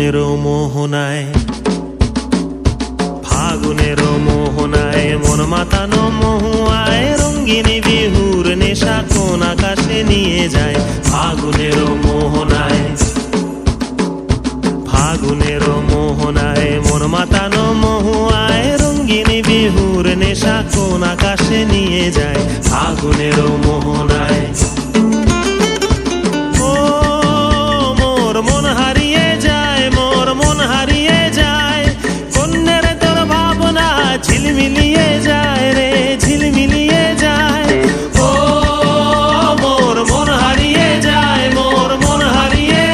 ফাগুনের মোহনায়, ফাগুনের মোহনায় মন মাতানো মহুয়ায় রঙ্গিনী বিহুর নেশা কোন আকাশে নিয়ে যায়। ফাগুনের মোহনায়, ফাগুনের মোহনায় মন মাতানো মহুয়ায় রঙ্গিনী বিহুর নেশা কোন আকাশে নিয়ে যায়। ফাগুনের মোহনায় মন হারিয়ে যায়, মোর মন হারিয়ে যায়, কন্যের তোর ভাবনা ঝিলমিলিয়ে যায় রে, ঝিলমিলিয়ে যায়। ও মোর মন হারিয়ে যায়, মোর মন হারিয়ে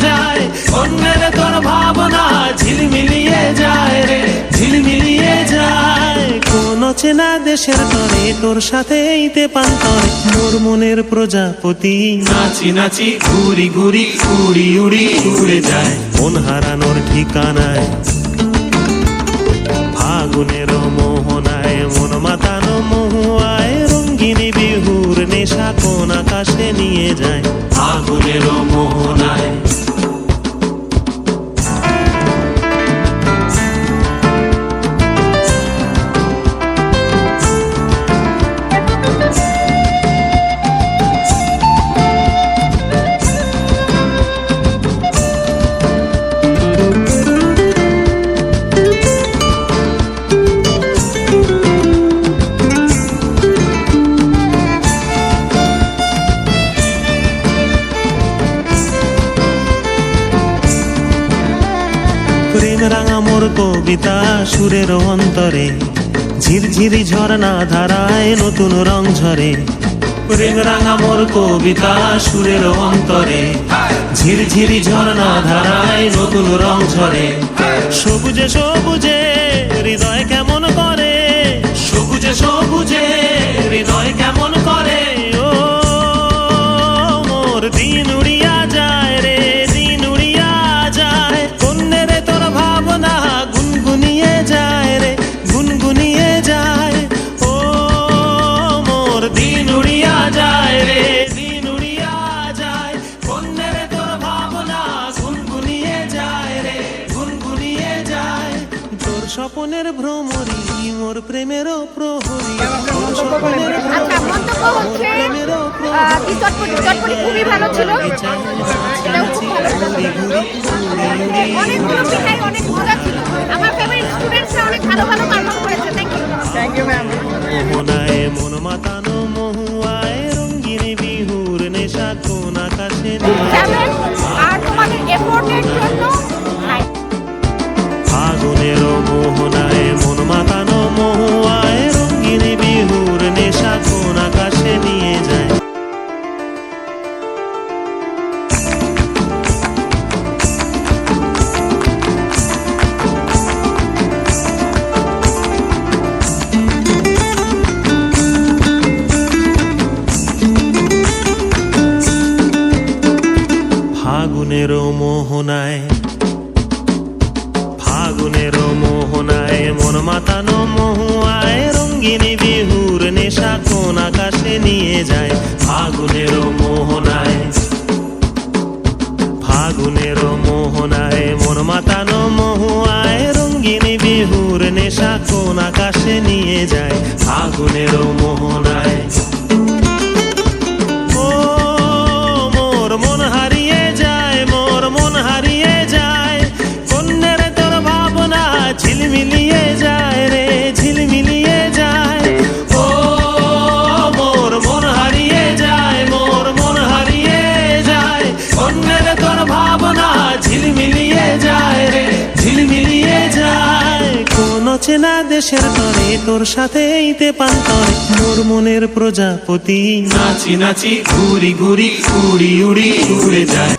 যায়, কন্যের তোর ভাবনা ঝিলমিলিয়ে যায় রে, ঝিলমিলিয়ে যায়। কোন চেনা দেশের তরে তোর সাথে এইতে পান্তরে মোর মনের প্রজাপতি নাচি নাচি ঘুরি ঘুরি উড়ি উড়ি উড়ে যায় মন হারানোর ঠিকানায়। ফাগুনের মোহনায় মন মাতানো মহুয়ায় রঙ্গিনী বিহুর নেশা কোন আকাশে নিয়ে যায়। ফাগুনের মোহনায় প্রেম রাঙা মোর কবিতা সুরের অন্তরে ঝিরঝিরি ঝর্ণা ধারায় নতুন রং ঝরে। প্রেম রাঙা মোর কবিতা সুরের অন্তরে ঝিরঝিরি ঝর্ণা ধারায় নতুন রং ঝরে। সবুজে সবুজে হৃদয় কেমন করে, সবুজে সবুজে হৃদয় কেমন করে। ও মোর দিন উড়িয়া যায় রে, দিন উড়িয়া যায়, কন্যের তোর ভাবনা গুনগুনিয়ে যায় রে, গুনগুনিয়ে যায়। ও মোর দিন উড়িয়া যায় রে, দিন উড়িয়া যায়, কন্যের তোর ভাবনা গুনগুনিয়ে যায় রে, গুনগুনিয়ে যায়। তোর স্বপনের ভ্রমরি মোর প্রেমেরও প্রহরী, তোর স্বপনের ভ্রমরি মোর প্রেমেরও প্রহরী। খুবই ভালো ছিল, অনেকগুলো পিঠাই অনেক মজা ছিল। আমার ফেভারিট স্টুডেন্টসরা অনেক ভালো ভালো পারফর্ম করেছে। Thank you ma'am. মোহনায় মন মাতানো মহুয়ায় রঙ্গিনী বিহুর নেশা কোন আকাশে আর তোমাদের এফোর্টের জন্য ফাগুনের মোহনায় মন মাতানো মহুয়ায় রঙ্গিনী বিহুর নেশা কোন আকাশে নিয়ে যায়। ফাগুনের মোহনায়, ফাগুনের মোহনায় মন মাতানো মহুয়ায় রঙ্গিনী বিহুর নেশা কোন আকাশে নিয়ে যায়। ফাগুনের মোহনায়, ফাগুনের মোহনায় মন মাতানো মহুয়ায় রঙ্গিনী বিহুর নেশা কোন আকাশে নিয়ে যায়। ফাগুনের মোহনায় ও মোর মন হারিয়ে যায়, মোর মন হারিয়ে যায়, কন্যের তোর ভাবনা ঝিলমিলিয়ে যায় রে, ঝিলমিলিয়ে যায়। ও মোর মন হারিয়ে যায়, মোর মন হারিয়ে যায়, কন্যের তোর ভাবনা ঝিলমিলিয়ে যায় রে, ঝিলমিলিয়ে যায়। কোন চেনা দেশের তরে তোর সাথে এইতে পান্তরে মোর মনের প্রজাপতি নাচি নাচি ঘুরি ঘুরি উড়ি উড়ি উড়ে যায়।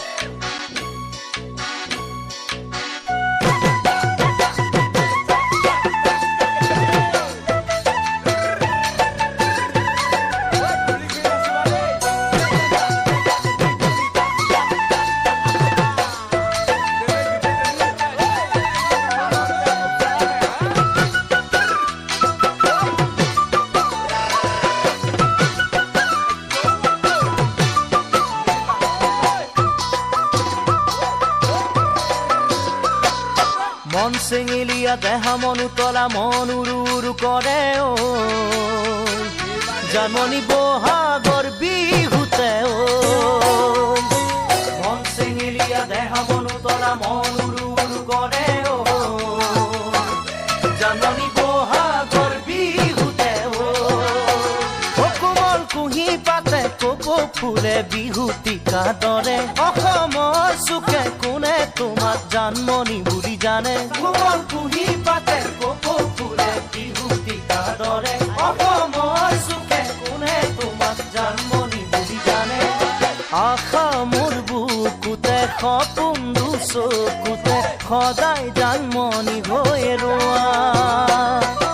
চেঙেলীয়া দেহা মনুতলা মন উৰু উৰু কৰে ঐ জানমণি বহাগৰ বিহুতে ঐ মন চেঙেলীয়া দেহা মনুতলা মন উৰু উৰু কৰে ঐ জানমণি বহাগৰ বিহুতে ঐ কোমল কুঁহি পাতে কপৌ ফুলে বিহুতিকা দৰে অসমৰ চুকে কোনে তোমাক জানমণি বুলি জানে কোমল কুঁহি পাতে কপৌ ফুলে বিহুতিকা দৰে অসমৰ চুকে কোনে তোমাক জানমণি বুলি জানে আশা মোৰ বুকুতে সপোন চকুতে সদায় জানমণি হৈ ৰোৱা